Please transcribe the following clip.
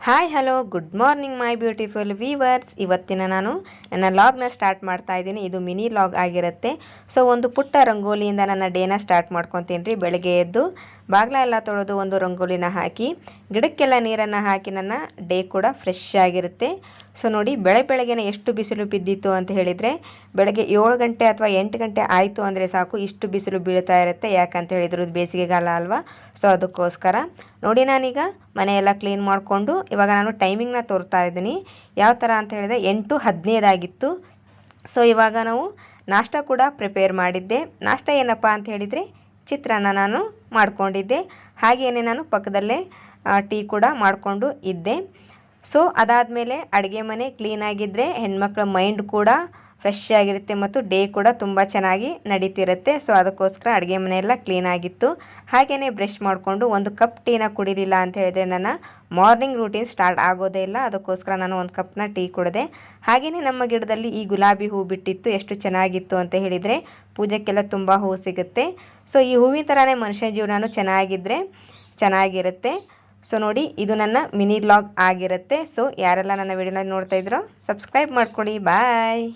Hi hello good morning ಮೈ beautiful viewers. ಇವತ್ತಿನ ನಾನು ನನ್ನ ಲಾಗ್ನ ಸ್ಟಾರ್ಟ್ ಮಾಡ್ತಾ ಇದ್ದೀನಿ. ಇದು ಮಿನಿ ಲಾಗ್ ಆಗಿರುತ್ತೆ. ಸೊ ಒಂದು ಪುಟ್ಟ ರಂಗೋಲಿಯಿಂದ ನನ್ನ ಡೇನ ಸ್ಟಾರ್ಟ್ ಮಾಡ್ಕೊತೀನಿ ರೀ. ಬೆಳಗ್ಗೆ ಎದ್ದು ಬಾಗಿಲ ಎಲ್ಲ ತೊಳೆದು ಒಂದು ರಂಗೋಲಿನ ಹಾಕಿ ಗಿಡಕ್ಕೆಲ್ಲ ನೀರನ್ನು ಹಾಕಿ ನನ್ನ ಡೇ ಕೂಡ ಫ್ರೆಶ್ ಆಗಿರುತ್ತೆ. ಸೊ ನೋಡಿ ಬೆಳಗ್ಗೆನೆ ಎಷ್ಟು ಬಿಸಿಲು ಬಿದ್ದಿತ್ತು ಅಂತ ಹೇಳಿದರೆ, ಬೆಳಗ್ಗೆ 7 ಗಂಟೆ ಅಥವಾ 8 ಗಂಟೆ ಆಯಿತು ಅಂದರೆ ಸಾಕು ಇಷ್ಟು ಬಿಸಿಲು ಬೀಳ್ತಾ ಇರುತ್ತೆ. ಯಾಕಂತ ಹೇಳಿದ್ರು ಇದು ಬೇಸಿಗೆಗಾಲ ಅಲ್ವಾ. ಸೊ ಅದಕ್ಕೋಸ್ಕರ ನೋಡಿ ನಾನೀಗ ಮನೆಯೆಲ್ಲ ಕ್ಲೀನ್ ಮಾಡಿಕೊಂಡು ಇವಾಗ ನಾನು ಟೈಮಿಂಗ್ನ ತೋರ್ತಾ ಇದ್ದೀನಿ. ಯಾವ ಥರ ಅಂತ ಹೇಳಿದ್ರೆ 8:15 ಆಗಿತ್ತು. ಸೊ ಇವಾಗ ನಾವು ನಾಷ್ಟ ಕೂಡ ಪ್ರಿಪೇರ್ ಮಾಡಿದ್ದೆ. ನಾಷ್ಟ ಏನಪ್ಪ ಅಂತ ಹೇಳಿದರೆ ಚಿತ್ರಾನ್ನ ನಾನು ಮಾಡ್ಕೊಂಡಿದ್ದೆ. ಹಾಗೆಯೇ ನಾನು ಪಕ್ಕದಲ್ಲೇ ಟೀ ಕೂಡ ಮಾಡಿಕೊಂಡು ಇದ್ದೆ. ಸೊ ಅದಾದಮೇಲೆ ಅಡುಗೆ ಮನೆ ಕ್ಲೀನಾಗಿದ್ದರೆ ಹೆಣ್ಮಕ್ಳ ಮೈಂಡ್ ಕೂಡ ಫ್ರೆಶ್ ಆಗಿರುತ್ತೆ ಮತ್ತು ಡೇ ಕೂಡ ತುಂಬ ಚೆನ್ನಾಗಿ ನಡೀತಿರುತ್ತೆ. ಸೊ ಅದಕ್ಕೋಸ್ಕರ ಅಡುಗೆ ಮನೆಯೆಲ್ಲ ಕ್ಲೀನಾಗಿತ್ತು. ಹಾಗೆಯೇ ಬ್ರಷ್ ಮಾಡಿಕೊಂಡು ಒಂದು ಕಪ್ ಟೀನ ಕುಡಿಲಿಲ್ಲ ಅಂತ ಹೇಳಿದರೆ ನನ್ನ ಮಾರ್ನಿಂಗ್ ರೂಟೀನ್ ಸ್ಟಾರ್ಟ್ ಆಗೋದೇ ಇಲ್ಲ. ಅದಕ್ಕೋಸ್ಕರ ನಾನು ಒಂದು ಕಪ್ನ ಟೀ ಕುಡಿದೆ. ಹಾಗೆಯೇ ನಮ್ಮ ಗಿಡದಲ್ಲಿ ಈ ಗುಲಾಬಿ ಹೂ ಬಿಟ್ಟಿತ್ತು. ಎಷ್ಟು ಚೆನ್ನಾಗಿತ್ತು ಅಂತ ಹೇಳಿದರೆ ಪೂಜೆಗೆಲ್ಲ ತುಂಬ ಹೂ ಸಿಗುತ್ತೆ. ಸೊ ಈ ಹೂವಿನ ಥರನೇ ಮನುಷ್ಯನ ಜೀವನನೂ ಚೆನ್ನಾಗಿದ್ದರೆ ಚೆನ್ನಾಗಿರುತ್ತೆ. ಸೊ ನೋಡಿ ಇದು ನನ್ನ ಮಿನಿ ವ್ಲಾಗ್ ಆಗಿರುತ್ತೆ. ಸೊ ಯಾರೆಲ್ಲ ನನ್ನ ವಿಡಿಯೋನ ನೋಡ್ತಾ ಇದ್ರೋ ಸಬ್ಸ್ಕ್ರೈಬ್ ಮಾಡ್ಕೊಳ್ಳಿ. ಬಾಯ್.